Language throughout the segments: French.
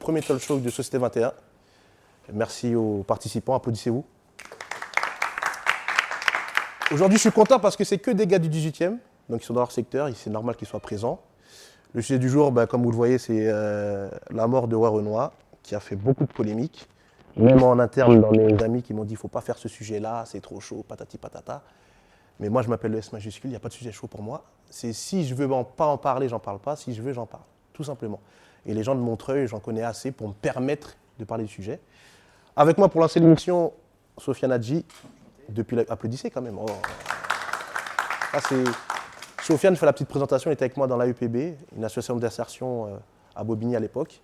premier talk show de Société 21. Merci aux participants, applaudissez-vous. Aujourd'hui, je suis content parce que c'est que des gars du 18e, donc ils sont dans leur secteur, c'est normal qu'ils soient présents. Le sujet du jour, comme vous le voyez, c'est la mort de Roi Renoir, qui a fait beaucoup de polémiques. Même en interne, dans mes amis qui m'ont dit « il ne faut pas faire ce sujet-là, c'est trop chaud, patati patata ». Mais moi, je m'appelle le S majuscule, il n'y a pas de sujet chaud pour moi. C'est si je ne veux pas en parler, j'en parle pas. Si je veux, j'en parle, tout simplement. Et les gens de Montreuil, j'en connais assez pour me permettre de parler du sujet. Avec moi pour lancer l'émission, Sofiane Hadji, applaudissez quand même. Oh. Sofiane fait la petite présentation, il était avec moi dans l'AEPB, une association d'insertion à Bobigny à l'époque,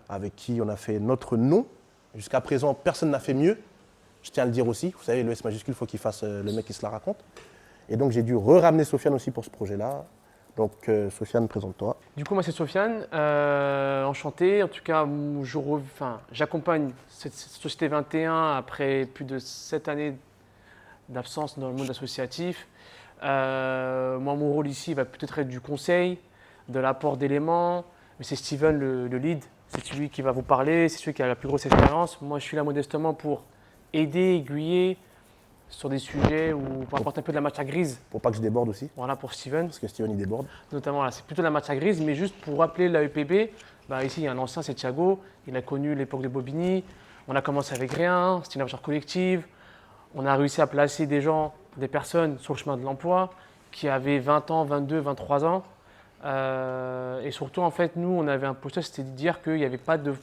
avec qui on a fait notre nom. Jusqu'à présent, personne n'a fait mieux. Je tiens à le dire aussi. Vous savez, le S majuscule, il faut qu'il fasse le mec qui se la raconte. Et donc, j'ai dû ramener Sofiane aussi pour ce projet-là. Donc, Sofiane, présente-toi. Du coup, moi, c'est Sofiane. Enchanté. En tout cas, j'accompagne cette Société 21 après plus de 7 années d'absence dans le monde associatif. Moi, mon rôle ici va peut-être être du conseil, de l'apport d'éléments. Mais c'est Steven, le lead. C'est celui qui va vous parler, c'est celui qui a la plus grosse expérience. Moi, je suis là modestement pour aider, aiguiller sur des sujets où pour apporter un peu de la matière grise. Pour pas que je déborde aussi. Voilà, pour Steven. Parce que Steven, il déborde. Notamment, là, c'est plutôt de la matière grise, mais juste pour rappeler l'AEPB, ici, il y a un ancien, c'est Thiago. Il a connu l'époque de Bobigny. On a commencé avec rien, c'était une aventure collective. On a réussi à placer des gens, des personnes sur le chemin de l'emploi qui avaient 20 ans, 22, 23 ans. Et surtout, en fait, nous, on avait un postulat, c'était de dire qu'il n'y avait pas de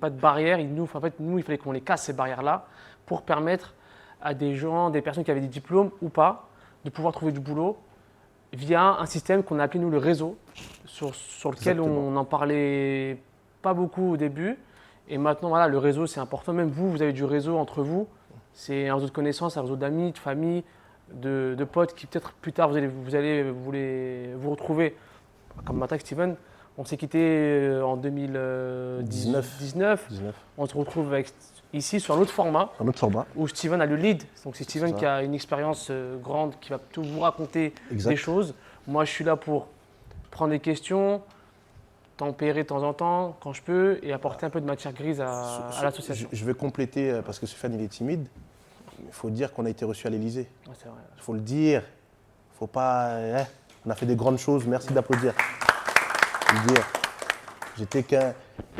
barrière. Il fallait qu'on les casse, ces barrières-là, pour permettre à des gens, des personnes qui avaient des diplômes ou pas, de pouvoir trouver du boulot via un système qu'on a appelé, nous, le réseau, sur lequel on n'en parlait pas beaucoup au début. Et maintenant, voilà, le réseau, c'est important. Même vous avez du réseau entre vous. C'est un réseau de connaissances, un réseau d'amis, de famille, de potes qui, peut-être plus tard, vous allez vous retrouver. Comme maintenant avec Steven, on s'est quitté en 2019. On se retrouve ici sur un autre format. Où Steven a le lead. Donc c'est Steven qui a une expérience grande, qui va tout vous raconter des choses. Moi, je suis là pour prendre des questions, tempérer de temps en temps quand je peux et apporter un peu de matière grise à l'association. Je vais compléter parce que Sofiane il est timide. Il faut dire qu'on a été reçu à l'Élysée. Ouais, c'est vrai. Il faut le dire. Il faut pas. On a fait des grandes choses. Merci d'applaudir.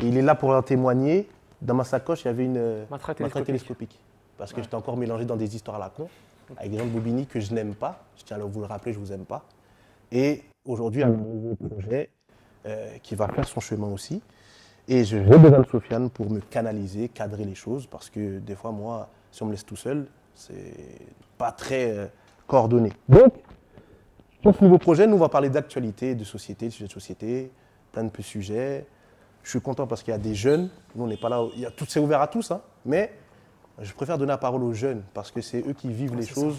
Il est là pour en témoigner. Dans ma sacoche, il y avait une matraque télescopique. Parce que j'étais encore mélangé dans des histoires à la con, avec des gens de Bobigny que je n'aime pas. Je tiens à vous le rappeler, je ne vous aime pas. Et aujourd'hui, un nouveau projet qui va faire son chemin aussi. Et j'ai besoin de Sofiane pour me canaliser, cadrer les choses. Parce que des fois, moi, si on me laisse tout seul, c'est pas très coordonné. Donc, pour ce nouveau projet, nous, on va parler d'actualité, de société, de sujets de société, plein de sujets. Je suis content parce qu'il y a des jeunes. Nous, on n'est pas là. C'est ouvert à tous, hein, mais je préfère donner la parole aux jeunes parce que c'est eux qui vivent les choses.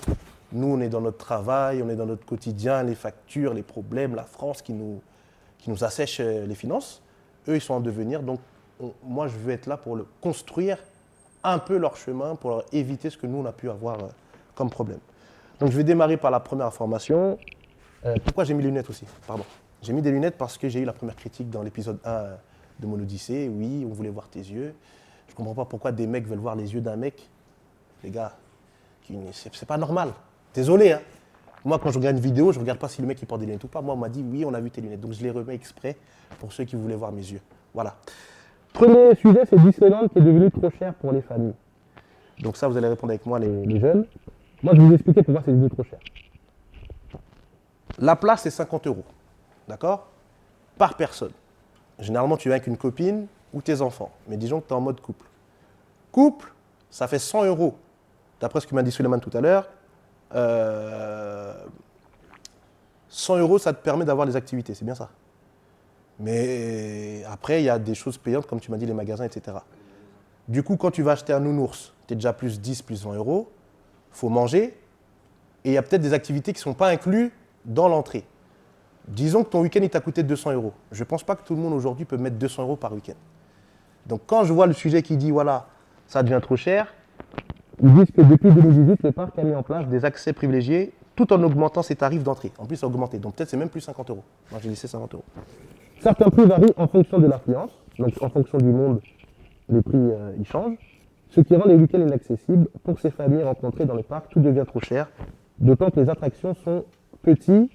Nous, on est dans notre travail, on est dans notre quotidien, les factures, les problèmes, la France qui nous assèche les finances. Eux, ils sont en devenir. Donc, moi, je veux être là pour construire un peu leur chemin, pour leur éviter ce que nous, on a pu avoir comme problème. Donc, je vais démarrer par la première information. Pourquoi j'ai mis les lunettes aussi? Pardon. J'ai mis des lunettes parce que j'ai eu la première critique dans l'épisode 1 de mon Odyssée. Oui, on voulait voir tes yeux. Je ne comprends pas pourquoi des mecs veulent voir les yeux d'un mec. Les gars, c'est pas normal. Désolé, hein. Moi, quand je regarde une vidéo, je ne regarde pas si le mec il porte des lunettes ou pas. Moi, on m'a dit oui, on a vu tes lunettes. Donc, je les remets exprès pour ceux qui voulaient voir mes yeux. Voilà. Premier sujet, c'est Disneyland qui est devenu trop cher pour les familles. Donc ça, vous allez répondre avec moi, les jeunes. Moi, je vais vous expliquer pourquoi c'est devenu trop cher. La place, c'est 50 €. D'accord? Par personne. Généralement, tu viens avec une copine ou tes enfants. Mais disons que tu es en mode couple. Couple, ça fait 100 €. D'après ce que m'a dit Suleiman tout à l'heure, 100 €, ça te permet d'avoir les activités. C'est bien ça. Mais après, il y a des choses payantes, comme tu m'as dit, les magasins, etc. Du coup, quand tu vas acheter un nounours, tu es déjà plus 10, plus 20 €. Il faut manger. Et il y a peut-être des activités qui ne sont pas incluses dans l'entrée. Disons que ton week-end, il t'a coûté 200 €. Je ne pense pas que tout le monde aujourd'hui peut mettre 200 € par week-end. Donc quand je vois le sujet qui dit, voilà, ça devient trop cher, ils disent que depuis 2018, le parc a mis en place des accès privilégiés tout en augmentant ses tarifs d'entrée. En plus, ça a augmenté. Donc peut-être c'est même plus 50 €. Moi, j'ai laissé 50 €. Certains prix varient en fonction de l'affluence. Donc en fonction du monde, les prix ils changent. Ce qui rend les week-ends inaccessibles. Pour ces familles rencontrées dans les parcs, tout devient trop cher. D'autant que les attractions sont petites,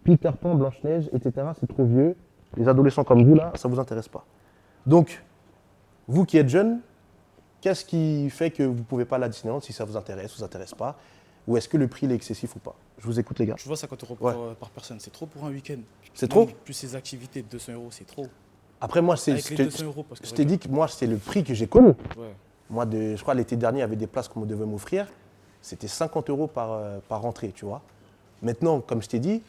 Peter Pan, Blanche-Neige, etc. C'est trop vieux. Les adolescents comme vous, là, ça ne vous intéresse pas. Donc, vous qui êtes jeunes, qu'est-ce qui fait que vous ne pouvez pas aller à Disneyland si ça vous intéresse pas? Ou est-ce que le prix est excessif ou pas? Je vous écoute, les gars. Tu vois, 50 € par personne, c'est trop pour un week-end. C'est trop? Plus ces activités, 200 €, c'est trop. Après, moi, Avec les 200 €, parce que je t'ai dit que moi, c'est le prix que j'ai connu. Ouais. Moi, je crois l'été dernier, il y avait des places qu'on devait m'offrir. C'était 50 € par entrée, tu vois. Maintenant, comme je t'ai dit,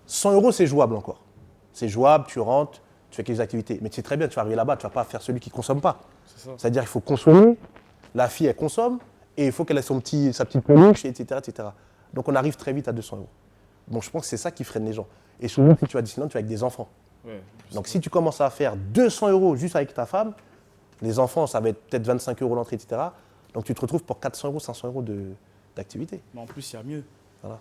100 €, c'est jouable encore. C'est jouable, tu rentres, tu fais quelques activités. Mais tu sais très bien, tu vas arriver là-bas, tu ne vas pas faire celui qui ne consomme pas. C'est ça. C'est-à-dire qu'il faut consommer, la fille, elle consomme, et il faut qu'elle ait sa petite peluche, etc., etc. Donc on arrive très vite à 200 €. Bon, je pense que c'est ça qui freine les gens. Et souvent, si tu vas à Disneyland, tu vas avec des enfants. Ouais, Donc si tu commences à faire 200 € juste avec ta femme, les enfants, ça va être peut-être 25 € l'entrée, etc. Donc tu te retrouves pour 400 €, 500 € d'activité. Mais en plus, il y a mieux. Voilà.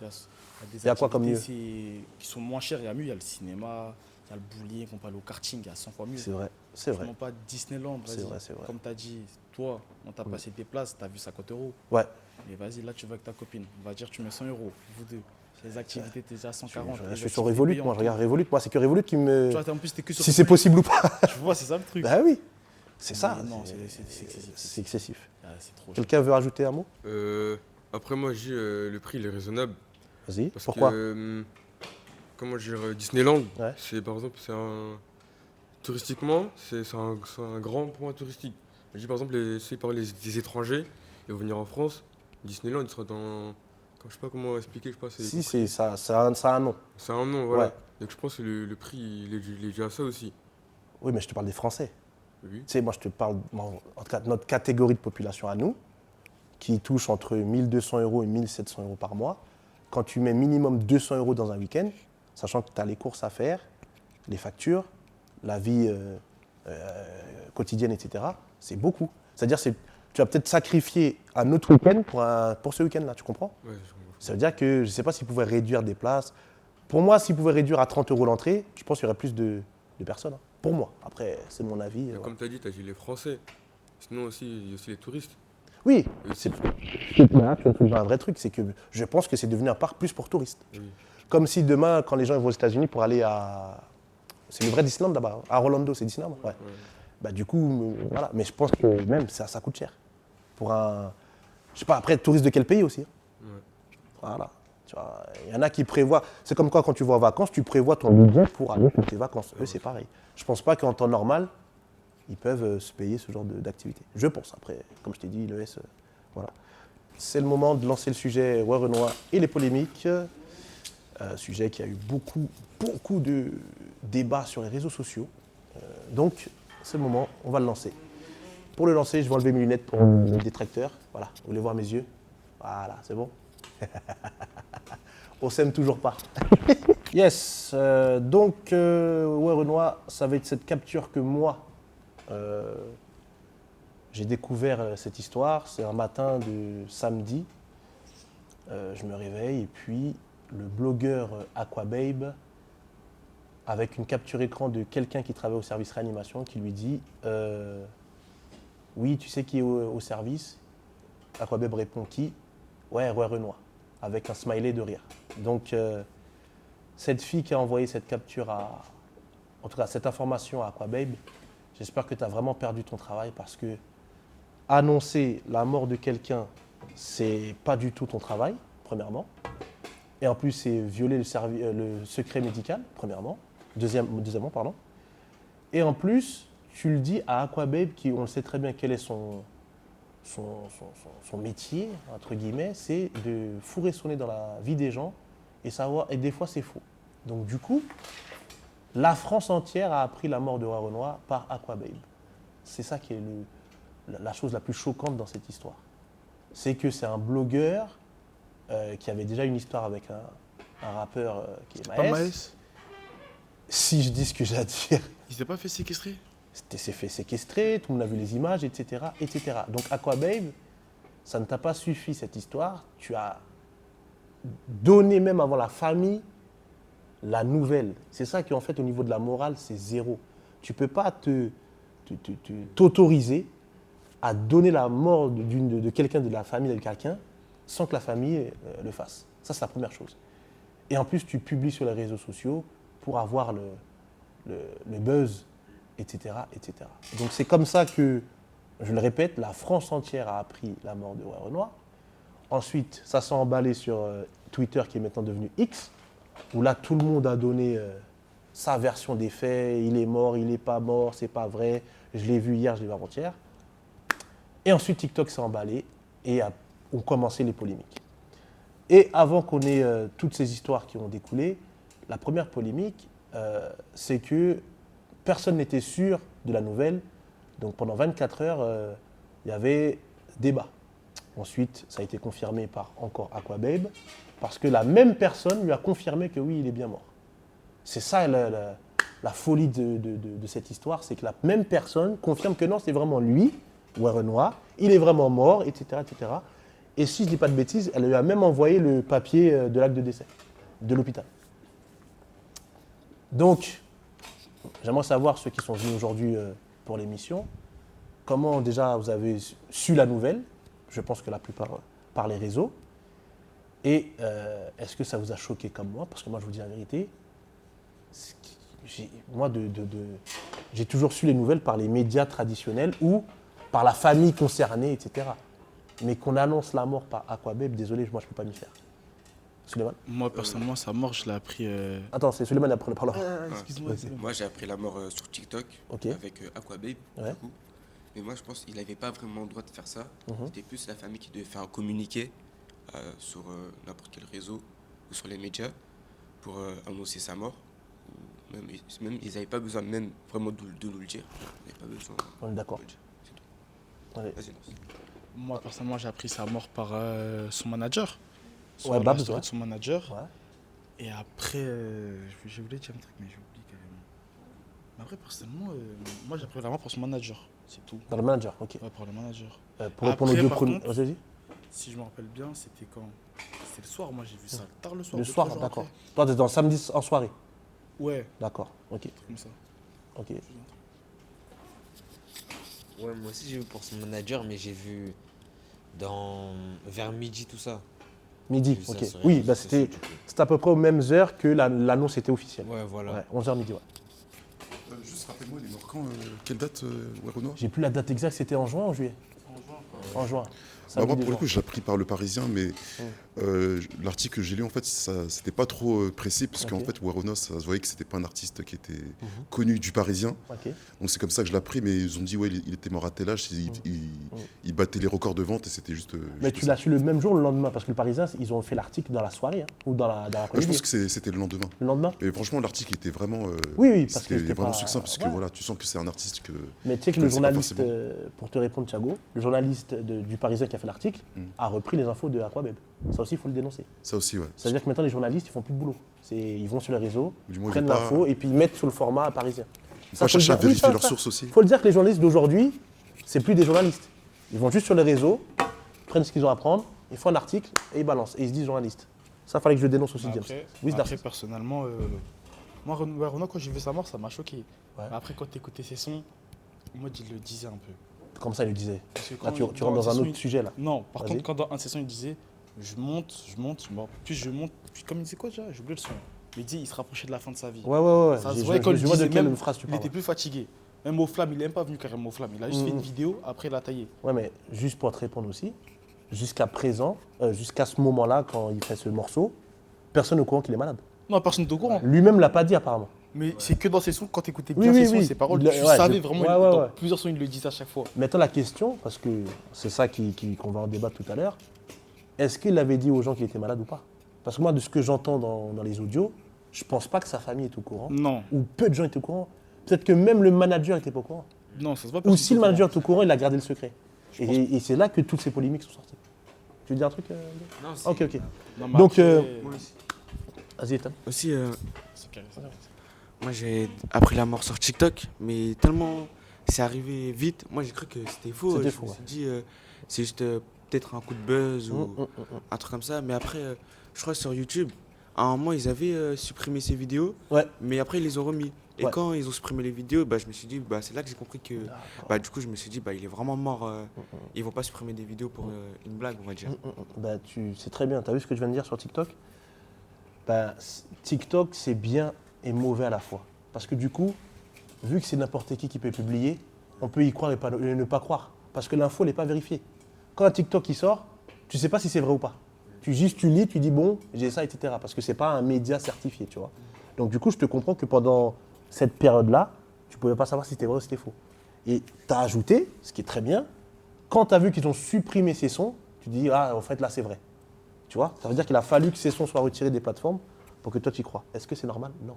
Il y a quoi comme mieux? Qui sont moins chers, il y a mieux. Il y a le cinéma, il y a le bowling, on peut aller au karting, il y a 100 fois mieux. C'est vrai, c'est vrai. Pas Disneyland, vas-y. C'est vrai. Comme tu as dit, toi, on t'a passé tes places, tu as vu 50 €. Ouais. Mais vas-y, là, tu vas avec ta copine. On va dire, tu mets 100 €, vous deux. Les activités, t'es déjà à 140. Je suis sur Revolut, moi, je regarde Revolut. Moi, c'est que Revolut qui me. Tu vois, en plus, t'es que sur si c'est possible ou pas. Tu vois, c'est ça le truc. Bah oui, c'est ça. Non, c'est excessif. C'est excessif. Ah, c'est trop. Quelqu'un veut rajouter un mot? Après, moi, je dis le prix, il est raisonnable. Vas-y, Parce pourquoi? que, comment dire, Disneyland, Ouais. c'est par exemple, touristiquement, c'est un grand point touristique. Je dis par exemple, ceux par des étrangers, ils vont venir en France, Disneyland, il sera dans. Je sais pas comment expliquer, je sais pas. Si, c'est ça, ça a un nom. C'est un nom, voilà. Ouais. Donc je pense que le prix, il est dû à ça aussi. Oui, mais je te parle des Français. Oui. Tu sais, moi, je te parle, en tout cas, de notre catégorie de population à nous, qui touche entre 1 200 € et 1 700 € par mois. Quand tu mets minimum 200 € dans un week-end, sachant que tu as les courses à faire, les factures, la vie quotidienne, etc., c'est beaucoup. C'est-à-dire que tu vas peut-être sacrifier un autre week-end pour ce week-end-là, tu comprends? Ouais, je comprends. Ça veut dire que je ne sais pas s'ils pouvaient réduire des places. Pour moi, s'ils pouvaient réduire à 30 € l'entrée, je pense qu'il y aurait plus de personnes. Hein. Pour moi. Après, c'est mon avis. Comme tu as dit les Français. Sinon aussi, il y a aussi les touristes. Oui, Oui. tu as un vrai truc, c'est que je pense que c'est devenu un parc plus pour touristes. Oui. Comme si demain, quand les gens vont aux États-Unis pour aller à. C'est le vrai Disneyland là-bas. À Orlando, c'est Disneyland? Ouais. Bah, du coup, voilà. Mais je pense que même ça coûte cher. Pour un. Je sais pas, après, touriste de quel pays aussi? Ouais. Voilà. Tu vois, il y en a qui prévoient. C'est comme quand tu vas en vacances, tu prévois ton budget pour aller faire tes vacances. Eux, c'est pareil. Je pense pas qu'en temps normal, ils peuvent se payer ce genre d'activité. Je pense. Après, comme je t'ai dit, l'ES, voilà. C'est le moment de lancer le sujet Roi Renoir et les polémiques. Sujet qui a eu beaucoup de débats sur les réseaux sociaux. Donc, c'est le moment, on va le lancer. Pour le lancer, je vais enlever mes lunettes pour le détracteur. Voilà, vous voulez voir mes yeux? Voilà, c'est bon. On s'aime toujours pas. Yes, donc, ouais, Renoir, ça va être cette capture que moi, j'ai découvert cette histoire. C'est un matin de samedi. Je me réveille et puis le blogueur Aquababe, avec une capture écran de quelqu'un qui travaille au service réanimation, qui lui dit oui, tu sais qui est au service? Aquababe répond qui? Ouais, Roi Renoir, avec un smiley de rire. Donc, cette fille qui a envoyé cette capture en tout cas, cette information à Aquababe, j'espère que tu as vraiment perdu ton travail parce que annoncer la mort de quelqu'un, c'est pas du tout ton travail, premièrement. Et en plus, c'est violer le secret médical, premièrement. Deuxièmement, pardon. Et en plus, tu le dis à Aquababe, qui, on le sait très bien quel est son métier, entre guillemets, c'est de fourrer son nez dans la vie des gens et des fois, c'est faux. Donc du coup, la France entière a appris la mort de Roi Renoir par Aquababe. C'est ça qui est la chose la plus choquante dans cette histoire. C'est que c'est un blogueur qui avait déjà une histoire avec un rappeur qui est Maes. Pas Maes? Si je dis ce que j'ai à dire. Il s'est pas fait séquestrer? s'est fait séquestrer, tout le monde a vu les images, etc., etc. Donc Aquababe, ça ne t'a pas suffi cette histoire. Tu as donné même avant la famille la nouvelle. C'est ça qui en fait au niveau de la morale, c'est zéro. Tu ne peux pas te t'autoriser à donner la mort de quelqu'un, de la famille de quelqu'un, sans que la famille le fasse. Ça, c'est la première chose. Et en plus, tu publies sur les réseaux sociaux pour avoir le buzz, etc., etc. Donc c'est comme ça que, je le répète, la France entière a appris la mort de Werenoi. Ensuite, ça s'est emballé sur Twitter, qui est maintenant devenu X, où là, tout le monde a donné sa version des faits. Il est mort, il n'est pas mort, c'est pas vrai. Je l'ai vu hier, je l'ai vu avant-hier. Et ensuite, TikTok s'est emballé et ont commencé les polémiques. Et avant qu'on ait toutes ces histoires qui ont découlé, la première polémique, c'est que personne n'était sûr de la nouvelle. Donc pendant 24 heures, il y avait débat. Ensuite, ça a été confirmé par encore Aquababe, parce que la même personne lui a confirmé que oui, il est bien mort. C'est ça la folie de cette histoire, c'est que la même personne confirme que non, c'est vraiment lui, Werenoi, il est vraiment mort, etc., etc. Et si je ne dis pas de bêtises, elle lui a même envoyé le papier de l'acte de décès de l'hôpital. Donc, j'aimerais savoir, ceux qui sont venus aujourd'hui pour l'émission, comment déjà vous avez su la nouvelle. Je pense que la plupart par les réseaux. Et est-ce que ça vous a choqué comme moi? Parce que moi, je vous dis la vérité, j'ai toujours su les nouvelles par les médias traditionnels ou par la famille concernée, etc. Mais qu'on annonce la mort par Aquababe, désolé, moi, je ne peux pas m'y faire. Suleiman? Moi, personnellement, sa mort, je l'ai appris... Attends, c'est Suleiman après le parlant. Excuse-moi. Moi, j'ai appris la mort sur TikTok avec Aquababe, Ouais. du coup. Mais moi, je pense qu'il n'avait pas vraiment le droit de faire ça. Mhm. C'était plus la famille qui devait faire un communiqué sur n'importe quel réseau ou sur les médias pour annoncer sa mort. Même ils n'avaient pas besoin même vraiment de nous le dire. Ils n'avaient pas besoin. On est d'accord. de le dire, c'est tout. Allez. Vas-y, lance. Moi, personnellement, j'ai appris sa mort par son manager. Ouais, Babs, la story ouais. de son manager. Ouais. Et après, je voulais dire un truc, mais j'ai oublié carrément. Mais après, personnellement, moi, j'ai appris la mort par son manager. C'est tout. Dans le manager, ok. Ouais, par le manager. Pour répondre aux Après, deux par premiers. contre, Vas-y. Si je me rappelle bien, c'était quand? C'était le soir, moi j'ai vu ça tard le soir. Le 2-3 soir, jours d'accord. après. Toi, t'es dans samedi en soirée. Ouais, D'accord, ok. comme ça. Ok. Ouais, moi aussi j'ai vu pour son manager, mais j'ai vu vers midi tout ça. Midi, J'ai vu ça ok. sur les Oui, réseaux bah sociaux, c'était du coup. à peu près aux mêmes heures que l'annonce était officielle. Ouais, voilà. Ouais, 11h midi, ouais. Juste rappelle-moi, il est mort quand quelle date, Werenoi? J'ai plus la date exacte, c'était en juin ou en juillet? En juin. Bah, moi, Samedi pour le juin. coup, je l'ai appris par le Parisien, mais l'article que j'ai lu, en fait, c'était pas trop précis, parce qu'en Ok. fait, Werenoi, ça se voyait que c'était pas un artiste qui était connu du Parisien. Ok. Donc c'est comme ça que je l'ai appris, mais ils ont dit, ouais, il était mort à tel âge, il battait les records de vente, et c'était juste. Mais juste tu ça. l'as su le même jour ou le lendemain? Parce que le Parisien, ils ont fait l'article dans la soirée, hein, ou dans Je l'après-midi. pense que c'était le lendemain. Le lendemain? Et franchement, l'article était vraiment. Oui, parce que c'était c'était vraiment pas- succinct, parce que ouais. voilà, tu sens que c'est un artiste que. Mais tu sais que Je le connaissais pas journaliste, forcément. pour te répondre, Thiago, le journaliste du Parisien qui a fait l'article a repris les infos de Aquababe. Ça aussi, il faut le dénoncer. Ça aussi, ouais. Ça veut dire que maintenant, les journalistes, ils font plus de boulot. Ils vont sur les réseaux, Du moins, ils prennent vont pas- l'info et puis ils mettent sur le format parisien. Il faut le chercher à dire. Oui, vérifier ça, leurs ça. sources aussi. Il faut le dire que les journalistes d'aujourd'hui, c'est plus des journalistes. Ils vont juste sur les réseaux, prennent ce qu'ils ont à prendre, ils font un article et ils balancent. Et ils se disent journalistes. Ça, fallait que je le dénonce aussi, James. Oui, Après, Darcy. personnellement, moi, Werenoi, quand j'ai vu sa mort, ça m'a choqué. Ouais. Mais après, quand t'écoutais ses sons, moi, il le disait un peu. Comme ça, il le disait. Parce que Là, quand tu rentres dans dans ses un sons, autre sujet, là. Non, par Vas-y. contre, quand dans un de ses sons, il disait je monte, plus je monte, puis comme il disait quoi déjà? J'ai oublié le son. Mais il dit il se rapprochait de la fin de sa vie. Ouais. Ça se Je voyait quand il vois de disait quelle même, phrase tu il parles. était plus fatigué. Même au flamme, il n'est même pas venu carrément au flamme. Il a juste fait une vidéo, après il a taillé. Ouais, mais juste pour te répondre aussi, jusqu'à présent, jusqu'à ce moment-là, quand il fait ce morceau, personne n'est au courant qu'il est malade. Non, personne n'est au courant. Lui-même l'a pas dit apparemment. Mais c'est que dans ses sons, quand tu écoutais Oui, bien oui, ses sons, oui. ses paroles, Il a- tu ouais, savais je- vraiment, ouais, dans ouais. plusieurs sons, il le disait à chaque fois. Maintenant, la question, parce que c'est ça qu'on va en débattre tout à l'heure, est-ce qu'il avait dit aux gens qu'il était malade ou pas? Parce que moi, de ce que j'entends dans les audios, je pense pas que sa famille est au courant. Non, Ou peu de gens étaient au courant. Peut-être que même le manager était pas au courant. non, ça se voit Ou si le manager est au courant, il a gardé le secret. Et c'est là que toutes ces polémiques sont sorties. Tu veux dire un truc Non, c'est- Ok. Non, mais Donc, après, Vas-y, Ethan. Aussi, c'est carré, ça. moi j'ai appris la mort sur TikTok, mais tellement c'est arrivé vite. Moi j'ai cru que c'était faux. C'était Je faux, me ouais. suis dit, c'est juste peut-être un coup de buzz ou un truc comme ça. Mais après, je crois sur YouTube, à un moment ils avaient supprimé ces vidéos, Ouais. mais après ils les ont remis. Et Ouais. quand ils ont supprimé les vidéos, je me suis dit, c'est là que j'ai compris que. Du coup, je me suis dit, il est vraiment mort. Ils vont pas supprimer des vidéos pour une blague, on va dire. C'est très bien. Tu as vu ce que je viens de dire sur TikTok? TikTok, c'est bien et mauvais à la fois. Parce que du coup, vu que c'est n'importe qui peut publier, on peut y croire et ne pas croire. Parce que l'info n'est pas vérifiée. Quand un TikTok il sort, tu ne sais pas si c'est vrai ou pas. Tu lis, tu dis bon, j'ai ça, etc. Parce que ce n'est pas un média certifié, tu vois. Donc du coup, je te comprends que pendant cette période-là, tu ne pouvais pas savoir si c'était vrai ou si c'était faux. Et tu as ajouté, ce qui est très bien, quand tu as vu qu'ils ont supprimé ces sons, tu dis, en fait, là, c'est vrai. Tu vois, ça veut dire qu'il a fallu que ces sons soient retirés des plateformes pour que toi, tu y crois. Est-ce que c'est normal? Non.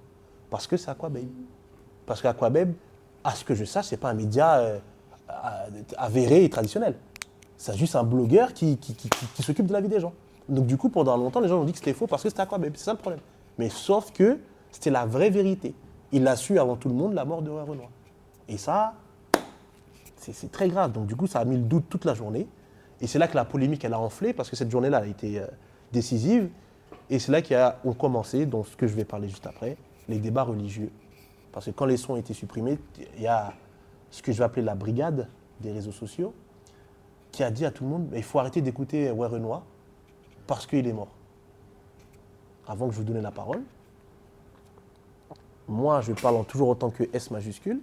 Parce que c'est Aquababe. Parce qu'Aquababe, à ce que je sache, ce n'est pas un média avéré et traditionnel. C'est juste un blogueur qui s'occupe de la vie des gens. Donc du coup, pendant longtemps, les gens ont dit que c'était faux parce que c'était Aquababe. C'est ça le problème. Mais sauf que c'était la vraie vérité. Il a su avant tout le monde la mort de Renoir. Et ça, c'est très grave. Donc du coup, ça a mis le doute toute la journée. Et c'est là que la polémique, elle a enflé parce que cette journée-là a été décisive. Et c'est là qu'ont commencé, dans ce que je vais parler juste après, les débats religieux. Parce que quand les sons ont été supprimés, il y a ce que je vais appeler la brigade des réseaux sociaux qui a dit à tout le monde, il faut arrêter d'écouter Renoir parce qu'il est mort. Avant que je vous donne la parole, moi, je parle toujours en tant que S majuscule.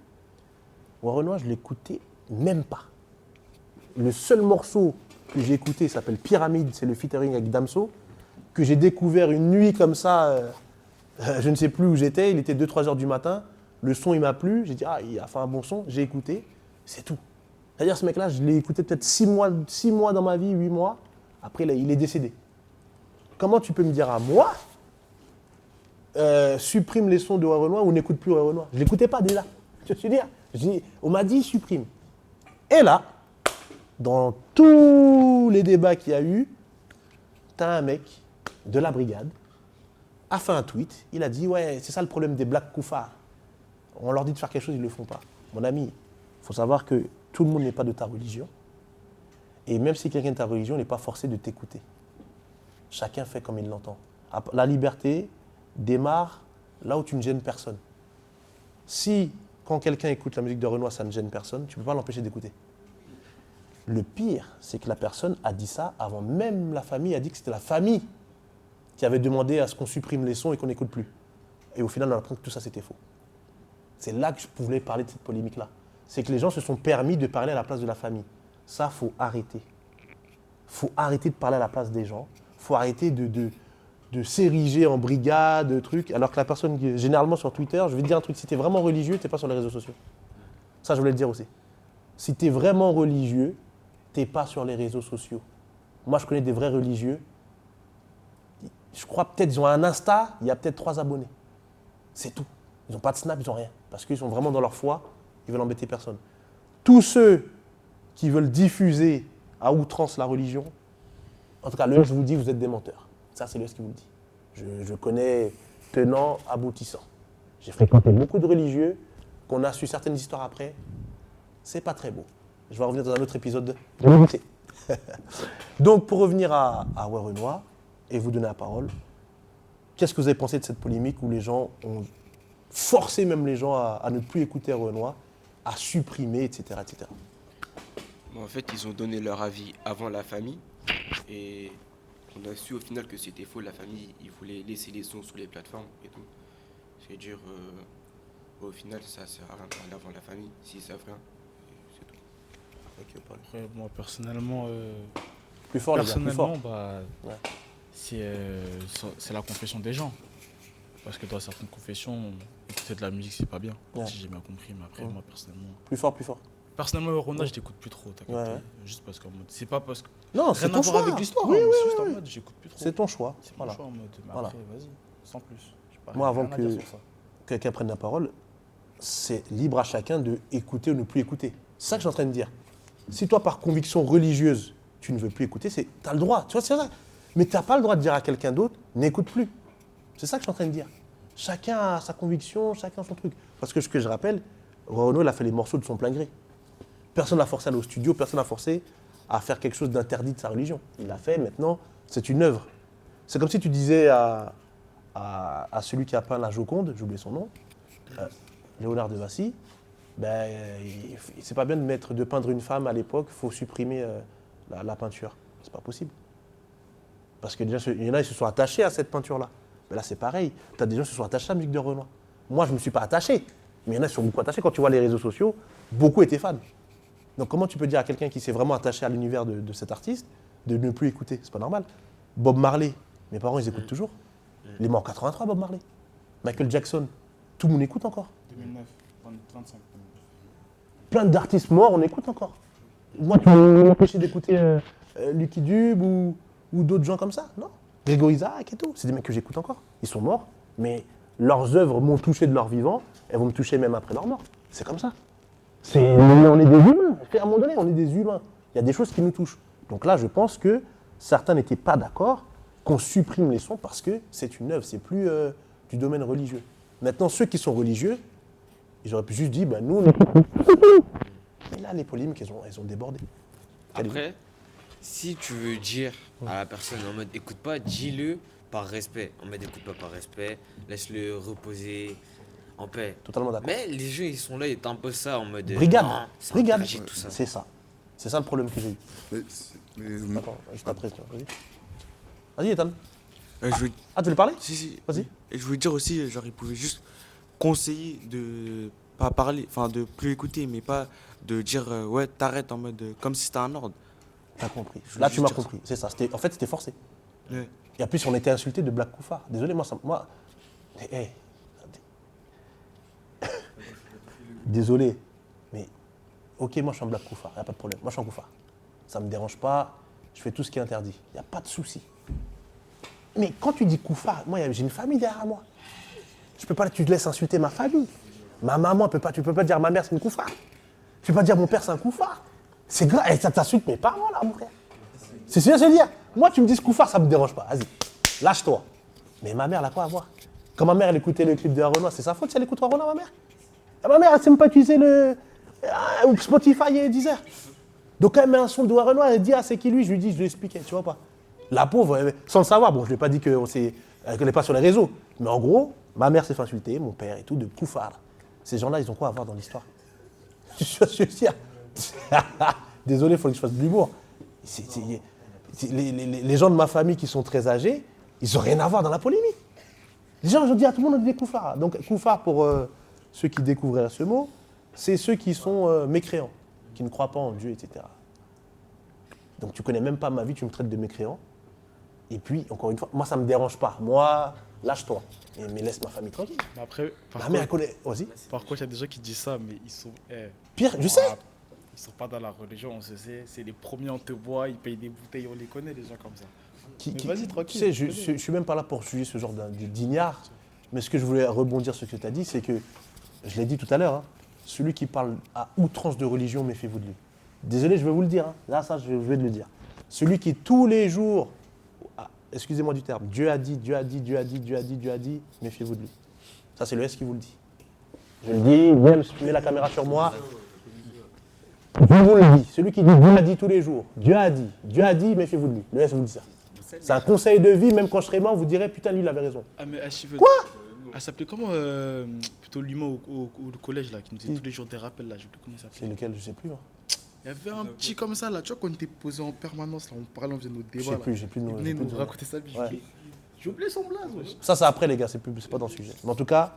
Renoir, je ne l'écoutais même pas. Le seul morceau que j'ai écouté s'appelle Pyramide, c'est le featuring avec Damso, que j'ai découvert une nuit comme ça, je ne sais plus où j'étais, il était 2-3 heures du matin, le son il m'a plu, j'ai dit il a fait un bon son, j'ai écouté, c'est tout. C'est-à-dire ce mec-là, je l'ai écouté peut-être 6 mois dans ma vie, 8 mois, après il est décédé. Comment tu peux me dire à moi, supprime les sons de Renoir ou n'écoute plus Renoir? Je ne l'écoutais pas déjà. Tu veux dire, on m'a dit supprime. Et là, dans tous les débats qu'il y a eu, tu as un mec de la brigade a fait un tweet, il a dit ouais, c'est ça le problème des Black Koufars. On leur dit de faire quelque chose, ils ne le font pas. Mon ami, il faut savoir que tout le monde n'est pas de ta religion. Et même si quelqu'un de ta religion, il n'est pas forcé de t'écouter. Chacun fait comme il l'entend. La liberté démarre là où tu ne gênes personne. Si, quand quelqu'un écoute la musique de Renoir, ça ne gêne personne, tu ne peux pas l'empêcher d'écouter. Le pire, c'est que la personne a dit ça avant même la famille, a dit que c'était la famille qui avait demandé à ce qu'on supprime les sons et qu'on n'écoute plus. Et au final, on apprend que tout ça, c'était faux. C'est là que je pouvais parler de cette polémique-là. C'est que les gens se sont permis de parler à la place de la famille. Ça, il faut arrêter. Il faut arrêter de parler à la place des gens. Il faut arrêter de s'ériger en brigade, trucs. Alors que la personne, généralement sur Twitter, je vais te dire un truc, si tu es vraiment religieux, tu n'es pas sur les réseaux sociaux. Ça, je voulais le dire aussi. Si tu es vraiment religieux, tu n'es pas sur les réseaux sociaux. Moi, je connais des vrais religieux. Je crois peut-être qu'ils ont un Insta, il y a peut-être 3 abonnés. C'est tout. Ils n'ont pas de Snap, ils n'ont rien. Parce qu'ils sont vraiment dans leur foi, ils veulent embêter personne. Tous ceux qui veulent diffuser à outrance la religion, en tout cas, je vous dis, vous êtes des menteurs. Ça, c'est ce qui vous le dit. Je connais tenant, aboutissant. J'ai fréquenté beaucoup de religieux, qu'on a su certaines histoires après. C'est pas très beau. Je vais revenir dans un autre épisode de l'unité. Donc, pour revenir à Renoir et vous donner la parole, qu'est-ce que vous avez pensé de cette polémique où les gens ont forcé même les gens à ne plus écouter Renoir, à supprimer, etc. etc. En fait, ils ont donné leur avis avant la famille et on a su au final que c'était faux. La famille, ils voulaient laisser les sons sur les plateformes et tout. C'est-à-dire, au final, ça sert à rien de parler avant la famille, s'ils savent rien. C'est tout. Après, moi, personnellement, Plus fort, les gars, plus fort. Ouais. C'est la confession des gens. Parce que dans certaines confessions, écouter de la musique, c'est pas bien, si j'ai bien compris. Mais après, moi, personnellement... Plus fort, plus fort. Personnellement, Renoir, je t'écoute plus trop, t'as capté. Juste parce qu'en mode... C'est pas parce que... Non, c'est ton choix. Avec l'histoire, oui, c'est juste en mode, j'écoute plus trop. C'est ton choix. C'est mon choix en mode, mais après, vas-y, sans plus. Moi, avant que quelqu'un prenne la parole, c'est libre à chacun de écouter ou ne plus écouter. C'est ça que je suis en train de dire. Si toi, par conviction religieuse, tu ne veux plus écouter, tu as le droit. Tu vois, c'est ça. Mais tu n'as pas le droit de dire à quelqu'un d'autre, n'écoute plus. C'est ça que je suis en train de dire. Chacun a sa conviction, chacun son truc. Parce que ce que je rappelle, Renaud, il a fait les morceaux de son plein gré. Personne ne l'a forcé à aller au studio, personne ne l'a forcé à faire quelque chose d'interdit de sa religion. Il l'a fait, maintenant, c'est une œuvre. C'est comme si tu disais à celui qui a peint la Joconde, j'ai oublié son nom, Léonard de Vinci, ben, c'est pas bien de peindre une femme à l'époque, il faut supprimer la peinture. C'est pas possible. Parce que déjà, il y en a, ils se sont attachés à cette peinture-là. Mais là, c'est pareil. Tu as des gens qui se sont attachés à la musique de Renoir. Moi, je ne me suis pas attaché. Mais il y en a qui sont beaucoup attachés. Quand tu vois les réseaux sociaux, beaucoup étaient fans. Donc comment tu peux dire à quelqu'un qui s'est vraiment attaché à l'univers de cet artiste de ne plus écouter? C'est pas normal. Bob Marley, mes parents, ils écoutent toujours. Il est mort en 83, Bob Marley. Michael Jackson, tout le monde écoute encore. 2009, 25. Plein d'artistes morts, on écoute encore. Moi, tu vas m'empêcher d'écouter Lucky Dube ou d'autres gens comme ça? Non. Grégory Isaac et tout. C'est des mecs que j'écoute encore. Ils sont morts, mais leurs œuvres m'ont touché de leur vivant. Elles vont me toucher même après leur mort. C'est comme ça. On est des humains. À un moment donné, on est des humains. Il y a des choses qui nous touchent. Donc là, je pense que certains n'étaient pas d'accord qu'on supprime les sons parce que c'est une œuvre, c'est plus du domaine religieux. Maintenant, ceux qui sont religieux, ils auraient pu juste dire, nous, on écoute. Mais là, les polémiques, elles ont débordé. Après, si tu veux dire à la personne en mode écoute pas, dis-le par respect. En mode écoute pas par respect, laisse-le reposer en paix. Totalement d'accord. Mais les jeux, ils sont là, ils t'imposent ça en mode brigade, non, brigade. Tout ça. C'est ça. C'est ça le problème que j'ai eu. Mais- Attends, juste après, vas-y. Vas-y, Ethan. Ah, tu veux parler? Si. Vas-y. Et je voulais dire aussi, genre, il pouvait juste conseiller de pas parler, enfin, de plus écouter, mais pas de dire, ouais, t'arrêtes en mode, comme si c'était un ordre. T'as compris. Je Là, voulais tu m'as juste dire compris. C'est ça. En fait, c'était forcé. Ouais. Et en plus, on était insulté de Black Kufa. Désolé, moi. Désolé, mais ok, moi je suis un Black Kufa, il n'y a pas de problème. Moi je suis un Kufa. Ça ne me dérange pas, je fais tout ce qui est interdit. Il n'y a pas de souci. Mais quand tu dis Kufa, moi j'ai une famille derrière moi. Je peux pas, tu te laisses insulter ma famille. Ma maman, tu peux pas dire ma mère c'est une Kufa. Tu peux pas dire mon père c'est un Kufa. C'est grave, et ça t'insulte mes parents là, mon frère. C'est ce que je veux dire. Moi tu me dis Kufa, ça me dérange pas. Vas-y, lâche-toi. Mais ma mère, elle a quoi à voir? Quand ma mère elle écoutait le clip de Renoir, c'est sa faute si elle écoute Renoir, ma mère? Ma mère, elle ne sait même pas utiliser le Spotify et Deezer. Donc quand elle met un son de Renoir, elle dit ah c'est qui lui? Je lui dis, je lui expliquais, tu vois pas. La pauvre, sans le savoir, bon je lui ai pas dit qu'elle n'est pas sur les réseaux. Mais en gros, ma mère s'est fait insulter, mon père et tout, de Koufar. Ces gens-là, ils ont quoi à voir dans l'histoire? Désolé, il faut que je fasse de l'humour. Les gens de ma famille qui sont très âgés, ils n'ont rien à voir dans la polémique. Les gens, je dis à tout le monde, on dit des Koufars. Donc Koufar, pour ceux qui découvriraient ce mot, c'est ceux qui sont mécréants, qui ne croient pas en Dieu, etc. Donc tu connais même pas ma vie, tu me traites de mécréant. Et puis, encore une fois, moi ça me dérange pas. Moi, lâche-toi. Mais laisse ma famille tranquille. Mais après, Ma mère, elle connaît. Vas-y. par contre, il y a des gens qui disent ça, mais ils sont. Pire, je sais. Ils sont pas dans la religion, on se sait. C'est les premiers, on te voit, ils payent des bouteilles, on les connaît, les gens comme ça. Vas-y, tranquille. Tu sais, je suis même pas là pour juger ce genre d'ignare. Mais ce que je voulais rebondir sur ce que tu as dit, c'est que, je l'ai dit tout à l'heure, hein, celui qui parle à outrance de religion, méfiez-vous de lui. Désolé, je vais vous le dire. Hein. Là, ça, je vais le dire. Celui qui, tous les jours, excusez-moi du terme, Dieu a dit, Dieu a dit, Dieu a dit, Dieu a dit, Dieu a dit, méfiez-vous de lui. Ça, c'est le S qui vous le dit. Je le dis, même mets la caméra sur moi. Je vous le dis. Celui qui dit Dieu a dit tous les jours, Dieu a dit, méfiez-vous de lui. Le S vous dit ça. C'est un conseil de vie, même quand je serai mort, vous direz, putain, lui, il avait raison. Ah, mais Quoi? Elle s'appelait comment plutôt l'humain au collège là, qui nous faisait tous les jours des rappels là, je sais plus comment il s'appelait. C'est lequel, je sais plus. Moi. Il y avait un petit comme ça là, tu vois, qu'on était posé en permanence là, on parlait, on faisait nos Je débats. sais plus, j'ai plus de Il nom. venait nous raconter sa vie. Ouais. J'ai oublié son blaze, wesh. Ça, c'est après, les gars, c'est pas dans le sujet. Mais en tout cas,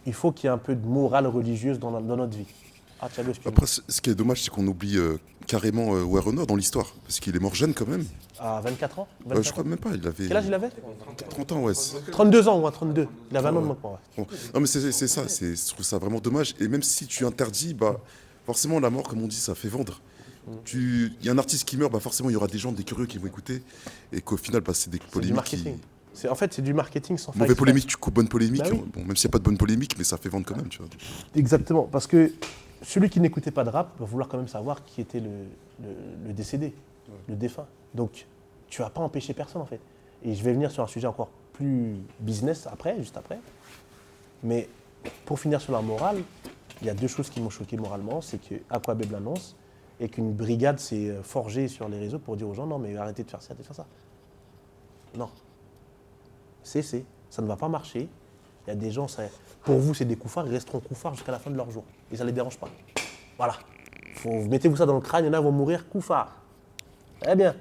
il faut qu'il y ait un peu de morale religieuse dans notre vie. Ah, Thiago, excuse-moi. Après, ce qui est dommage, c'est qu'on oublie carrément Renoir dans l'histoire, parce qu'il est mort jeune quand même. À 24 ans Je crois même pas, il avait. Quel âge il avait? 30 ans, ouais. 32 ans, ou 32. Il avait un an de moins que moi. Ouais. Bon. Non, mais c'est ça, je trouve ça vraiment dommage. Et même si tu interdis, bah, forcément, la mort, comme on dit, ça fait vendre. Il y a un artiste qui meurt, bah, forcément, il y aura des gens, des curieux qui vont écouter. Et qu'au final, bah, c'est des C'est du polémiques. marketing. En fait, c'est du marketing sans faire Mauvaise exprès. polémique, tu coupes bonne polémique. Bah oui. Bon, même s'il n'y a pas de bonne polémique, mais ça fait vendre quand même, tu vois. Exactement, parce que celui qui n'écoutait pas de rap va vouloir quand même savoir qui était le décédé, le défunt. Donc, tu vas pas empêcher personne en fait. Et je vais venir sur un sujet encore plus business après, juste après. Mais pour finir sur la morale, il y a deux choses qui m'ont choqué moralement, c'est que Aquabeb l'annonce et qu'une brigade s'est forgée sur les réseaux pour dire aux gens non mais arrêtez de faire ça, arrêtez de faire ça. Non. Ça ne va pas marcher. y a des gens, pour vous, c'est des koufars, ils resteront koufars jusqu'à la fin de leur jour. Et ça ne les dérange pas. Voilà. Mettez-vous ça dans le crâne, il y en a vont mourir koufars. Très bien.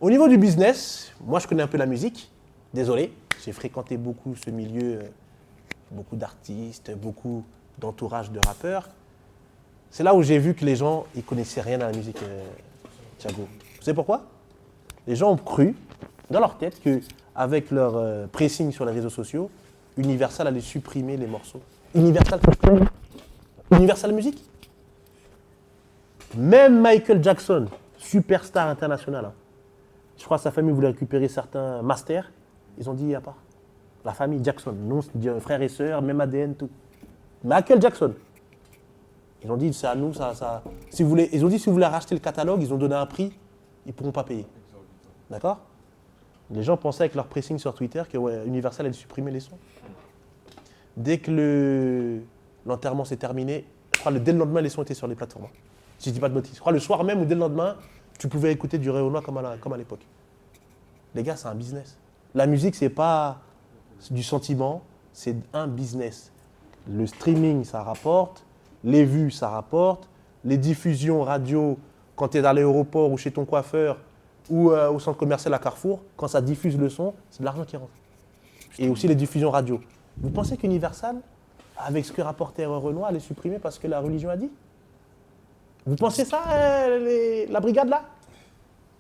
Au niveau du business, moi, je connais un peu la musique. Désolé, j'ai fréquenté beaucoup ce milieu, beaucoup d'artistes, beaucoup d'entourage de rappeurs. C'est là où j'ai vu que les gens, ils connaissaient rien à la musique, Thiago. Vous savez pourquoi? Les gens ont cru, dans leur tête, qu'avec leur pressing sur les réseaux sociaux, Universal allait supprimer les morceaux. Universal Music? Même Michael Jackson, superstar international, hein. Je crois que sa famille voulait récupérer certains masters. Ils ont dit, il n'y a pas. La famille Jackson, non, frères et sœurs, même ADN, tout. Michael Jackson. Ils ont dit, c'est à nous, ça. Si vous voulez, ils ont dit, si vous voulez racheter le catalogue, ils ont donné un prix, ils ne pourront pas payer. D'accord? Les gens pensaient avec leur pressing sur Twitter que ouais, Universal allait supprimer les sons. Dès que l'enterrement s'est terminé, je crois que dès le lendemain, les sons étaient sur les plateformes. Si je ne dis pas de bêtises. Je crois que le soir même ou dès le lendemain, tu pouvais écouter du Réaunois comme à l'époque. Les gars, c'est un business. La musique, c'est pas du sentiment, c'est un business. Le streaming, ça rapporte. Les vues, ça rapporte. Les diffusions radio, quand tu es dans l'aéroport ou chez ton coiffeur ou au centre commercial à Carrefour, quand ça diffuse le son, c'est de l'argent qui rentre. Et aussi les diffusions radio. Vous pensez qu'Universal, avec ce que rapportait Renoir, allait supprimer parce que la religion a dit? Vous pensez ça, la brigade là?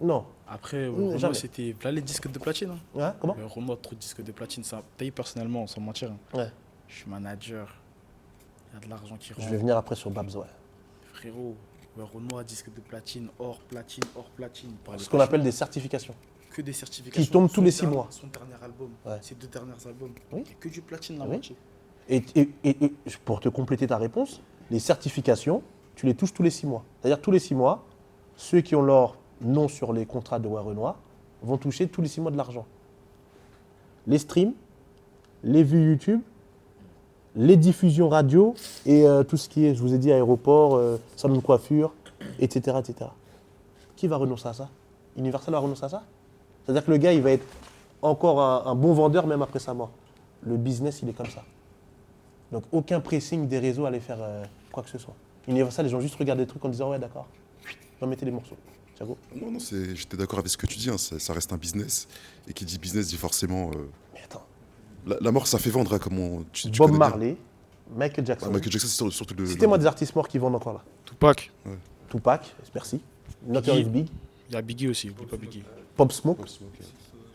Non. Après, Renoir, c'était là les disques de platine. Hein. Ouais, comment? Renoir, trop de disques de platine. Ça paye personnellement, sans mentir. Hein. Ouais. Je suis manager. Il y a de l'argent qui rentre. Je vais venir après sur Babs, ouais. Frérot, Renoir, disque de platine, hors platine, hors platine. Ce qu'on appelle des certifications. Que des certifications. Qui tombent tous les 6 mois. Son dernier album, ses 2 derniers albums. Oui. Il y a que du platine la Oui. moitié. Et pour te compléter ta réponse, les certifications, tu les touches tous les 6 mois. C'est-à-dire tous les 6 mois, ceux qui ont leur nom sur les contrats de Renoir vont toucher tous les 6 mois de l'argent. Les streams, les vues YouTube, les diffusions radio et tout ce qui est, je vous ai dit, aéroport, salon de coiffure, etc., etc. Qui va renoncer à ça? Universal va renoncer à ça? C'est-à-dire que le gars, il va être encore un bon vendeur même après sa mort. Le business, il est comme ça. Donc aucun pressing des réseaux allait faire quoi que ce soit. Universal, les gens juste regardent des trucs en disant ouais d'accord, j'en mettais les morceaux. Thiago? Non, j'étais d'accord avec ce que tu dis, hein, ça reste un business. Et qui dit business dit forcément... Mais attends. La mort, ça fait vendre, hein, comme tu Bob connais Marley, Michael Jackson. bien. Michael Jackson, c'est surtout le... Citez-moi des artistes morts qui vendent encore là. Tupac. Ouais. Tupac, merci. Notorious Big. Il y a Biggie aussi, oublie pas Biggie. Pop Smoke.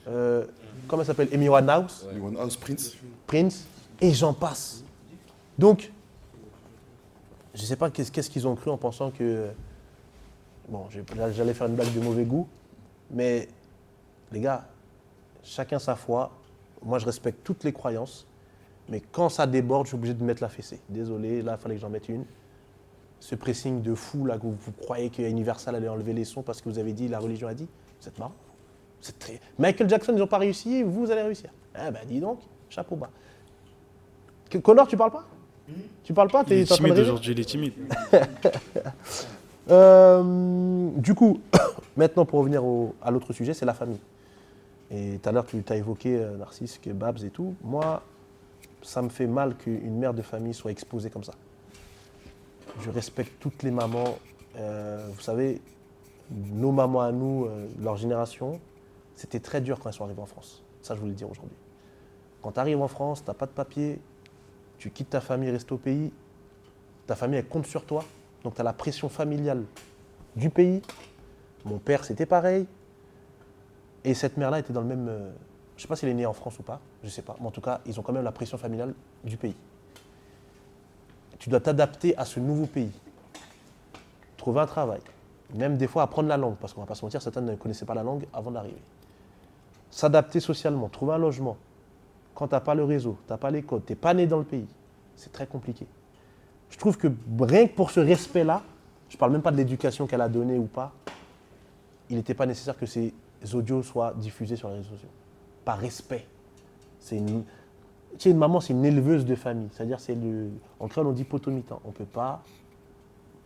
Comment elle s'appelle? Amy Winehouse. Les One House, Prince. Prince. Et j'en passe. Donc, je ne sais pas qu'est-ce qu'ils ont cru en pensant que... Bon, j'allais faire une blague de mauvais goût, mais les gars, chacun sa foi. Moi, je respecte toutes les croyances, mais quand ça déborde, je suis obligé de mettre la fessée. Désolé, là, il fallait que j'en mette une. Ce pressing de fou, là, que vous croyez que Universal allait enlever les sons parce que vous avez dit, la religion a dit, vous êtes marrant. Michael Jackson, ils n'ont pas réussi, vous allez réussir. Eh ben, dis donc, chapeau bas. Connor, tu parles pas? Tu parles pas? Il est timide aujourd'hui, il est timide. Du coup, maintenant pour revenir à l'autre sujet, c'est la famille. Et tout à l'heure, tu as évoqué Narcisse, Babs et tout. Moi, ça me fait mal qu'une mère de famille soit exposée comme ça. Je respecte toutes les mamans. Vous savez, nos mamans à nous, leur génération, c'était très dur quand elles sont arrivées en France. Ça, je voulais le dire aujourd'hui. Quand tu arrives en France, tu n'as pas de papier, tu quittes ta famille, restes au pays, ta famille, elle compte sur toi. Donc, tu as la pression familiale du pays. Mon père, c'était pareil. Et cette mère-là était dans le même... je ne sais pas si elle est née en France ou pas, je ne sais pas. Mais en tout cas, ils ont quand même la pression familiale du pays. Tu dois t'adapter à ce nouveau pays. Trouver un travail. Même des fois, apprendre la langue. Parce qu'on ne va pas se mentir, certains ne connaissaient pas la langue avant d'arriver. S'adapter socialement, trouver un logement. Quand tu n'as pas le réseau, tu n'as pas les codes, tu n'es pas né dans le pays. C'est très compliqué. Je trouve que rien que pour ce respect-là, je ne parle même pas de l'éducation qu'elle a donnée ou pas, il n'était pas nécessaire que ces audios soient diffusés sur les réseaux sociaux. Par respect. Une maman, c'est une éleveuse de famille. C'est-à-dire, en créole, on dit potomitan. On ne peut pas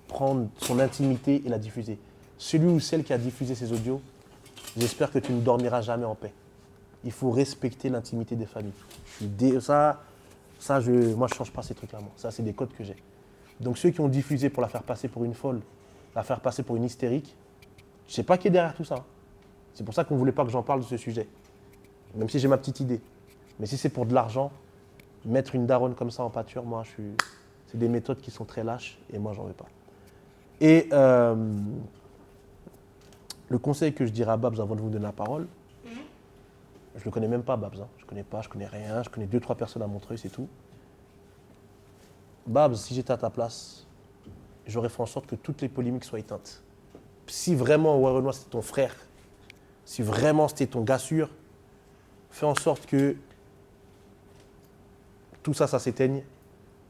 prendre son intimité et la diffuser. Celui ou celle qui a diffusé ces audios, j'espère que tu ne dormiras jamais en paix. Il faut respecter l'intimité des familles. Ça, Ça, moi, je ne change pas ces trucs-là. Ça, c'est des codes que j'ai. Donc, ceux qui ont diffusé pour la faire passer pour une folle, la faire passer pour une hystérique, je ne sais pas qui est derrière tout ça. C'est pour ça qu'on ne voulait pas que j'en parle de ce sujet. Même si j'ai ma petite idée. Mais si c'est pour de l'argent, mettre une daronne comme ça en pâture, moi, c'est des méthodes qui sont très lâches et moi, j'en veux pas. Et le conseil que je dirais à Babs avant de vous donner la parole, je ne le connais même pas, Babs. Je ne connais rien. Je connais 2-3 personnes à Montreuil, c'est tout. Babs, si j'étais à ta place, j'aurais fait en sorte que toutes les polémiques soient éteintes. Si vraiment Werenoi c'était ton frère, si vraiment c'était ton gars sûr, fais en sorte que tout ça, ça s'éteigne.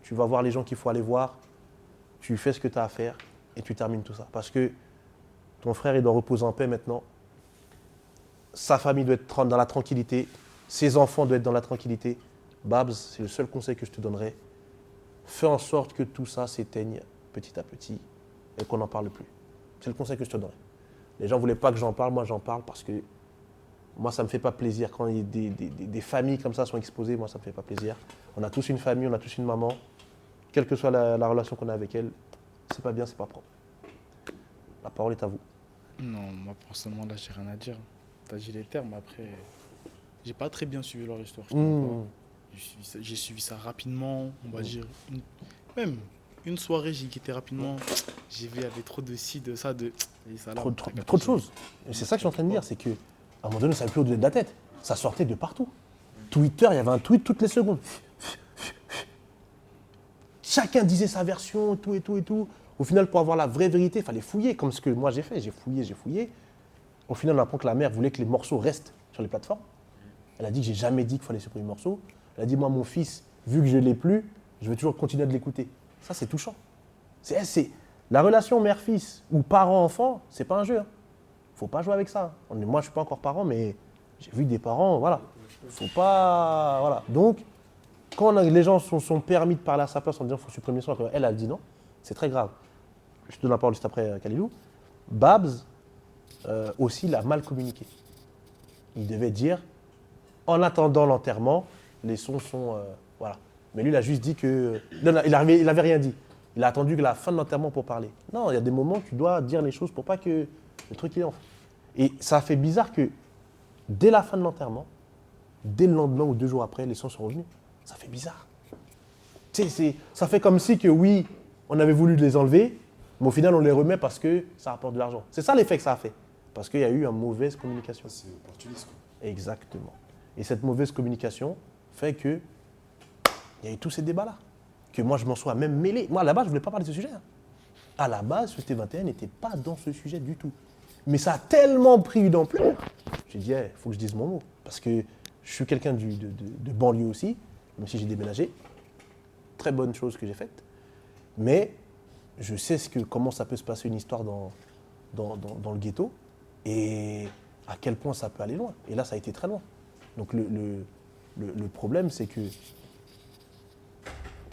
Tu vas voir les gens qu'il faut aller voir, tu fais ce que tu as à faire et tu termines tout ça. Parce que ton frère, il doit reposer en paix maintenant. Sa famille doit être dans la tranquillité. Ses enfants doivent être dans la tranquillité. Babs, c'est le seul conseil que je te donnerai. Fais en sorte que tout ça s'éteigne petit à petit et qu'on n'en parle plus. C'est le conseil que je te donnerai. Les gens ne voulaient pas que j'en parle, moi j'en parle parce que moi ça ne me fait pas plaisir. Quand des familles comme ça sont exposées, moi ça ne me fait pas plaisir. On a tous une famille, on a tous une maman. Quelle que soit la relation qu'on a avec elle, c'est pas bien, c'est pas propre. La parole est à vous. Non, moi personnellement là j'ai rien à dire. T'as dit les termes, après j'ai pas très bien suivi leur histoire. J'ai suivi ça rapidement, on va dire. Même une soirée, j'ai quitté rapidement. J'ai vu, il y avait trop de ci, de ça, de. Trop de choses. Et c'est ça que je suis en train de dire, c'est qu'à un moment donné, ça ne plus au-delà de la tête. Ça sortait de partout. Twitter, il y avait un tweet toutes les secondes. Chacun disait sa version, tout et tout et tout. Au final, pour avoir la vraie vérité, il fallait fouiller, comme ce que moi j'ai fait. J'ai fouillé. Au final, on apprend que la mère voulait que les morceaux restent sur les plateformes. Elle a dit que j'ai jamais dit qu'il fallait supprimer le morceau. Elle a dit, moi, mon fils, vu que je ne l'ai plus, je vais toujours continuer de l'écouter. Ça, c'est touchant. La relation mère-fils ou parent-enfant, c'est pas un jeu. Faut pas jouer avec ça. Moi, je ne suis pas encore parent, mais j'ai vu des parents, voilà. Faut pas. Voilà. Donc, quand les gens sont permis de parler à sa place en disant qu'il faut supprimer ça, elle a dit non, c'est très grave. Je te donne la parole juste après, Khalilou. Babs, aussi, il a mal communiqué. Il devait dire, en attendant l'enterrement, les sons sont. Voilà. Mais lui, il a juste dit que. Non, il n'avait rien dit. Il a attendu que la fin de l'enterrement pour parler. Non, il y a des moments où tu dois dire les choses pour pas que le truc il entre. Et ça a fait bizarre que dès la fin de l'enterrement, dès le lendemain ou 2 jours après, les sons sont revenus. Ça fait bizarre. Ça fait comme si que oui, on avait voulu les enlever, mais au final, on les remet parce que ça rapporte de l'argent. C'est ça l'effet que ça a fait. Parce qu'il y a eu une mauvaise communication. C'est opportuniste. Exactement. Et cette mauvaise communication fait que il y a eu tous ces débats-là. Que moi, je m'en sois même mêlé. Moi, à la base, je ne voulais pas parler de ce sujet. À la base, ce T21 n'était pas dans ce sujet du tout. Mais ça a tellement pris une ampleur. J'ai dit, il faut que je dise mon mot. Parce que je suis quelqu'un de banlieue aussi, même si j'ai déménagé. Très bonne chose que j'ai faite. Mais je sais comment ça peut se passer une histoire dans le ghetto et à quel point ça peut aller loin. Et là, ça a été très loin. Donc le problème, c'est que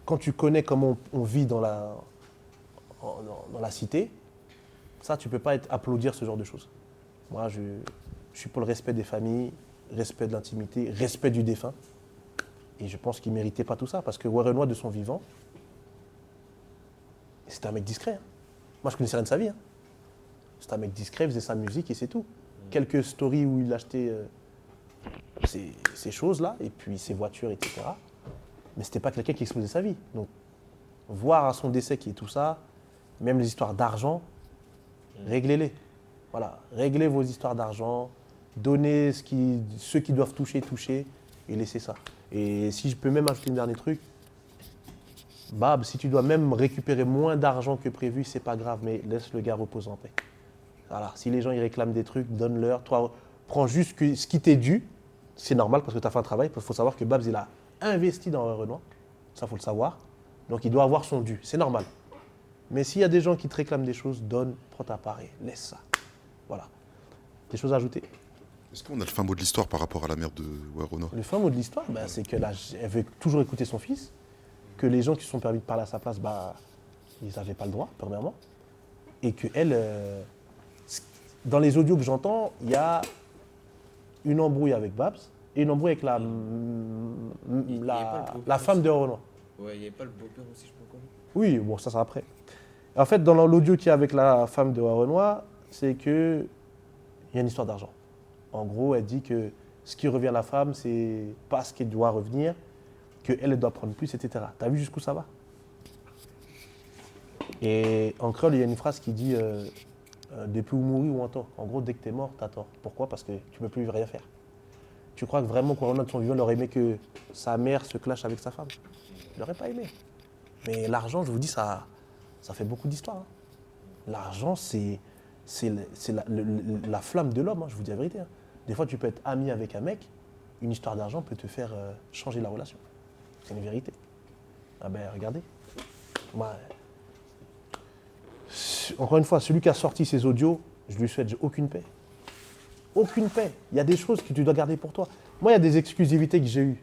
quand tu connais comment on vit dans la cité, ça, tu ne peux pas applaudir ce genre de choses. Moi, je suis pour le respect des familles, respect de l'intimité, respect du défunt. Et je pense qu'il ne méritait pas tout ça, parce que Werenoi, de son vivant, c'était un mec discret. Moi, je ne connaissais rien de sa vie. C'était un mec discret, il faisait sa musique et c'est tout. Quelques stories où il achetait ces choses-là, et puis ses voitures, etc. Mais ce n'était pas quelqu'un qui exposait sa vie. Donc, voir à son décès qui est tout ça, même les histoires d'argent, réglez-les. Voilà, réglez vos histoires d'argent, donnez ceux qui doivent toucher, et laissez ça. Et si je peux même ajouter un dernier truc, Bab, si tu dois même récupérer moins d'argent que prévu, c'est pas grave, mais laisse le gars reposer en paix. Voilà, si les gens ils réclament des trucs, donne-leur. Toi, prends juste ce qui t'est dû. C'est normal parce que tu as fait un travail. Il faut savoir que Babs, il a investi dans Werenoi. Ça, il faut le savoir. Donc, il doit avoir son dû. C'est normal. Mais s'il y a des gens qui te réclament des choses, donne, prends ta part et laisse ça. Voilà. Des choses à ajouter? Est-ce qu'on a le fin mot de l'histoire par rapport à la mère de Werenoi? Le fin mot de l'histoire, c'est qu'elle veut toujours écouter son fils. Que les gens qui se sont permis de parler à sa place, ils n'avaient pas le droit, premièrement. Et qu'elle, dans les audios que j'entends, il y a une embrouille avec Babs. et une embrouille avec la femme de Renoir. Ouais, il n'y avait pas le beau-père aussi, je sais pas quoi. Oui, bon, ça après. En fait, dans l'audio qu'il y a avec la femme de Renoir, c'est qu'il y a une histoire d'argent. En gros, elle dit que ce qui revient à la femme, c'est pas ce qui doit revenir, qu'elle elle doit prendre plus, etc. T'as vu jusqu'où ça va? Et en créole, il y a une phrase qui dit depuis où mourir ou en tort. En gros, dès que t'es mort, t'as tort. Pourquoi? Parce que tu ne peux plus rien faire. Tu crois que vraiment, Corona de son vivant, il aurait aimé que sa mère se clash avec sa femme? Il n'aurait pas aimé. Mais l'argent, je vous dis, ça fait beaucoup d'histoire. Hein. L'argent, c'est la flamme de l'homme, hein, je vous dis la vérité. Hein. Des fois, tu peux être ami avec un mec, une histoire d'argent peut te faire changer la relation. C'est une vérité. Ah ben, regardez. Moi, encore une fois, celui qui a sorti ces audios, je lui souhaite aucune paix. Aucune paix. Il y a des choses que tu dois garder pour toi. Moi, il y a des exclusivités que j'ai eues.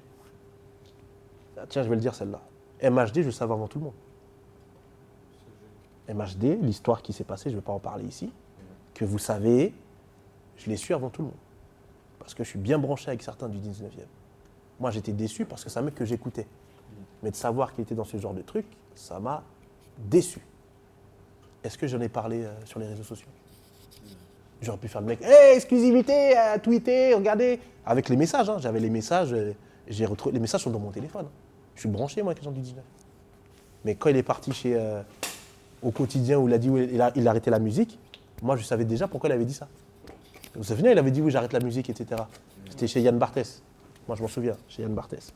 Ah, tiens, je vais le dire celle-là. MHD, je le savais avant tout le monde. MHD, l'histoire qui s'est passée, je ne vais pas en parler ici, que vous savez, je l'ai su avant tout le monde. Parce que je suis bien branché avec certains du 19e. Moi, j'étais déçu parce que c'est un mec que j'écoutais. Mais de savoir qu'il était dans ce genre de truc, ça m'a déçu. Est-ce que j'en ai parlé sur les réseaux sociaux? J'aurais pu faire le mec, hey, exclusivité, tweeter, regardez. Avec les messages, hein. J'avais les messages, les messages sont dans mon téléphone. Je suis branché, moi, avec les gens du 19. Mais quand il est parti au quotidien où il a dit il a arrêté la musique, moi, je savais déjà pourquoi il avait dit ça. Vous vous souvenez, il avait dit oui, j'arrête la musique, etc. C'était chez Yann Barthès. Moi, je m'en souviens, chez Yann Barthès.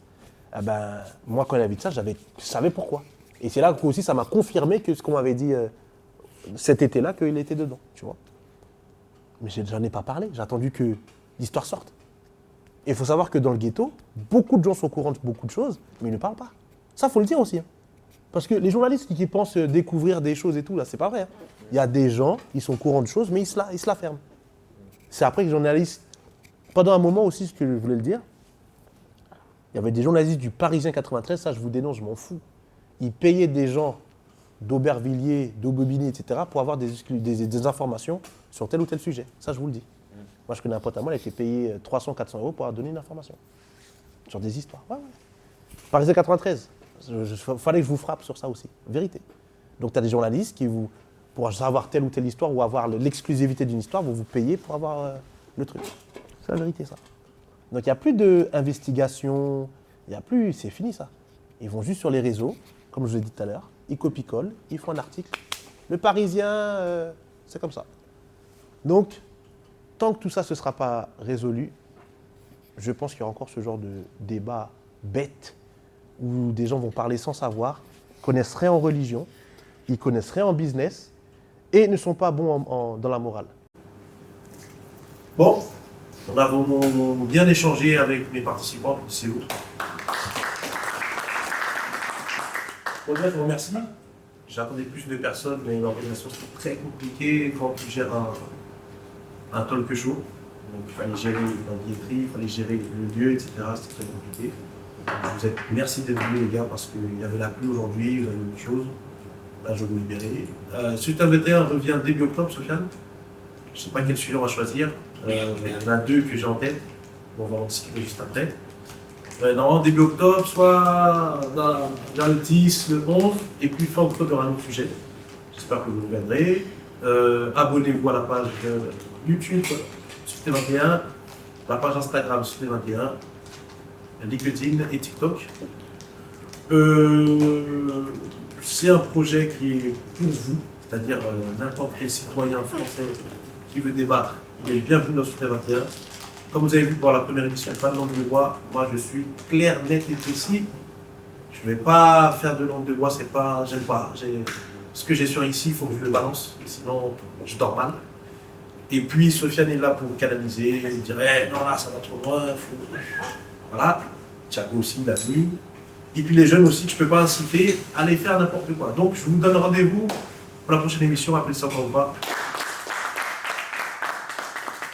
Ah ben, moi, quand il avait dit ça, je savais pourquoi. Et c'est là que aussi, ça m'a confirmé que ce qu'on m'avait dit cet été-là, qu'il était dedans, tu vois. Mais j'en ai pas parlé, j'ai attendu que l'histoire sorte. Et il faut savoir que dans le ghetto, beaucoup de gens sont au courant de beaucoup de choses, mais ils ne parlent pas. Ça, il faut le dire aussi. Hein. Parce que les journalistes qui pensent découvrir des choses et tout, là, c'est pas vrai. Hein. Il y a des gens, ils sont au courant de choses, mais ils se la ferment. C'est après que les journalistes, pendant un moment aussi, ce que je voulais le dire, il y avait des journalistes du Parisien 93, ça je vous dénonce, je m'en fous. Ils payaient des gens d'Aubervilliers, d'Aubobigny, etc. pour avoir des informations sur tel ou tel sujet. Ça, je vous le dis. Moi, je connais un pote à moi, il a été payé 300, 400 € pour avoir donné une information. Sur des histoires. Ouais, ouais. Parisien 93. Il fallait que je vous frappe sur ça aussi. Vérité. Donc, tu as des journalistes qui, pour savoir telle ou telle histoire ou avoir l'exclusivité d'une histoire, vont vous payer pour avoir le truc. C'est la vérité, ça. Donc, il n'y a plus d'investigation. Il n'y a plus. C'est fini, ça. Ils vont juste sur les réseaux, comme je vous l'ai dit tout à l'heure. Ils copient-collent, ils font un article. Le Parisien, c'est comme ça. Donc, tant que tout ça ne se sera pas résolu, je pense qu'il y aura encore ce genre de débat bête où des gens vont parler sans savoir, connaissent rien en religion, ils connaissent rien en business et ne sont pas bons dans la morale. Bon, on a vraiment bien échangé avec mes participants, c'est vous. Bon, je vous remercie. J'attendais plus de personnes, mais l'organisation c'est très compliqué quand tu gères un talk show. Donc il fallait gérer la billetterie, il fallait gérer le lieu, etc. C'était très compliqué. Merci d'être venus les gars parce qu'il y avait la pluie aujourd'hui, vous avez une chose. Là je vais vous libérer. Suite à 21 revient début octobre, Sofiane. Je ne sais pas quel sujet on va choisir. Il y en a deux que j'ai en tête. Bon, on va en discuter juste après. Normalement début octobre, soit vers le 10, le 11, et puis fin octobre, il y aura un autre sujet. J'espère que vous reviendrez. Abonnez-vous à la page YouTube Softé 21, la page Instagram Softé 21, LinkedIn et TikTok. C'est un projet qui est pour vous, c'est-à-dire n'importe quel citoyen français qui veut débattre, il est bienvenu dans Softé 21. Comme vous avez vu pour la première émission, pas de langue de bois, moi je suis clair, net et précis. Je ne vais pas faire de langue de bois, c'est pas, j'aime pas. Ce que j'ai sur ici, il faut que je le balance, sinon je dors mal. Et puis Sofiane est là pour canaliser, il dirait non là ça va trop loin, voilà. Thiago aussi, il a vu. Et puis les jeunes aussi, tu ne peux pas inciter à aller faire n'importe quoi. Donc je vous donne rendez-vous pour la prochaine émission, appelez ça encore ou pas.